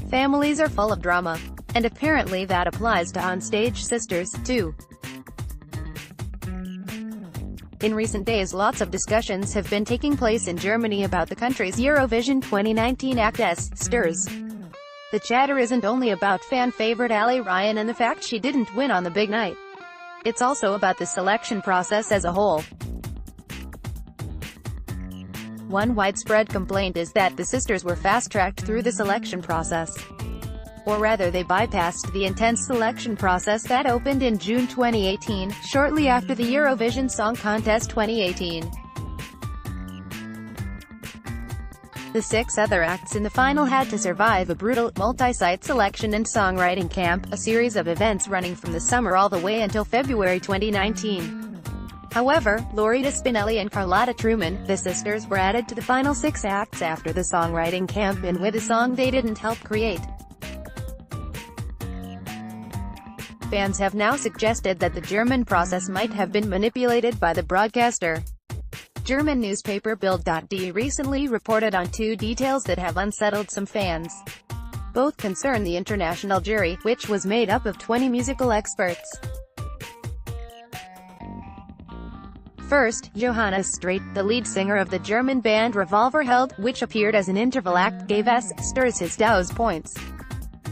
Families are full of drama. And apparently that applies to onstage sisters, too. In recent days, lots of discussions have been taking place in Germany about the country's Eurovision 2019 act sters. The chatter isn't only about fan favorite Aly Ryan and the fact she didn't win on the big night. It's also about the selection process as a whole. One widespread complaint is that the sisters were fast-tracked through the selection process. Or rather, they bypassed the intense selection process that opened in June 2018, shortly after the Eurovision Song Contest 2018. The 6 other acts in the final had to survive a brutal, multi-site selection and songwriting camp, a series of events running from the summer all the way until February 2019. However, Loretta Spinelli and Carlotta Truman, the sisters, were added to the final 6 acts after the songwriting camp and with a song they didn't help create. Fans have now suggested that the German process might have been manipulated by the broadcaster. German newspaper Bild.de recently reported on 2 details that have unsettled some fans. Both concern the international jury, which was made up of 20 musical experts. First, Johannes Straight, the lead singer of the German band Revolverheld, which appeared as an interval act, gave sters his dow's points.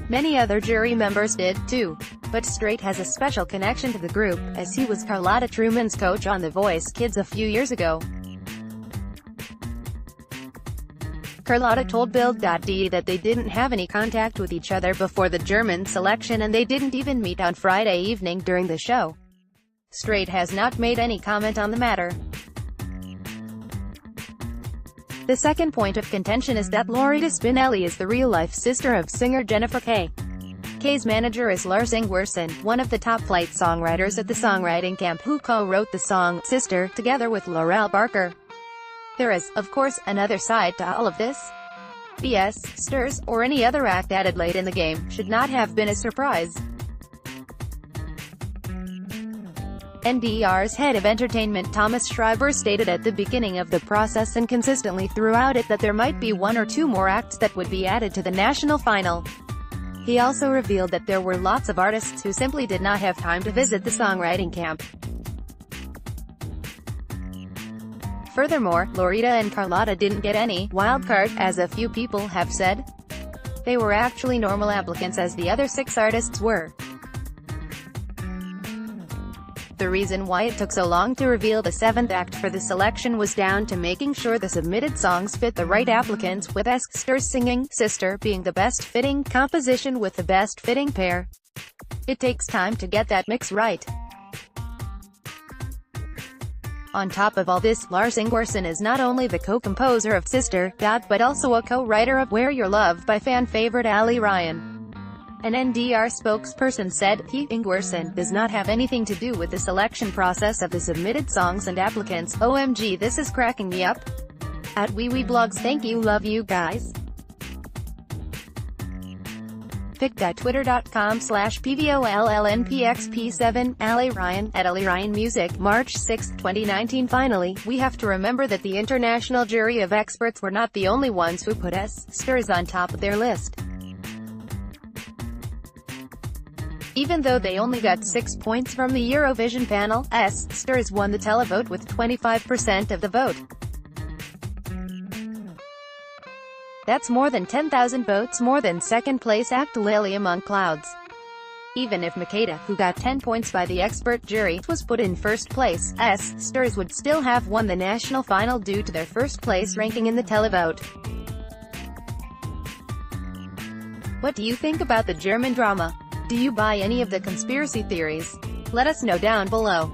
Many other jury members did, too. But Straight has a special connection to the group, as he was Carlotta Truman's coach on The Voice Kids a few years ago. Carlotta told Bild.de that they didn't have any contact with each other before the German selection and they didn't even meet on Friday evening during the show. Straight has not made any comment on the matter. The second point of contention is that Loretta Spinelli is the real-life sister of singer Jennifer Kay. Kay's manager is Lars Ingwersen, one of the top-flight songwriters at the songwriting camp who co-wrote the song "Sister" together with Laurel Barker. There is, of course, another side to all of this. Sters, or any other act added late in the game, should not have been a surprise. NDR's head of entertainment Thomas Schreiber stated at the beginning of the process and consistently throughout it that there might be 1 or 2 more acts that would be added to the national final. He also revealed that there were lots of artists who simply did not have time to visit the songwriting camp. Furthermore, Loretta and Carlotta didn't get any wildcard, as a few people have said. They were actually normal applicants as the other 6 artists were. The reason why it took so long to reveal the 7th act for the selection was down to making sure the submitted songs fit the right applicants, with sters singing "Sister" being the best-fitting composition with the best-fitting pair. It takes time to get that mix right. On top of all this, Lars Ingwersen is not only the co-composer of "Sister," but also a co-writer of "Where Your Love" by fan favorite Aly Ryan. An NDR spokesperson said, Ingwersen does not have anything to do with the selection process of the submitted songs and applicants. OMG, this is cracking me up. At WeWeBlogs, thank you, love you guys. pic.twitter.com/PVOLLNPXP7, Aly Ryan, at Aly Ryan Music, March 6, 2019. Finally, we have to remember that the international jury of experts were not the only ones who put sters on top of their list. Even though they only got 6 points from the Eurovision panel, sters won the televote with 25% of the vote. That's more than 10,000 votes more than second-place act Lily Among Clouds. Even if Makeda, who got 10 points by the expert jury, was put in first place, sters would still have won the national final due to their first-place ranking in the televote. What do you think about the German drama? Do you buy any of the conspiracy theories? Let us know down below.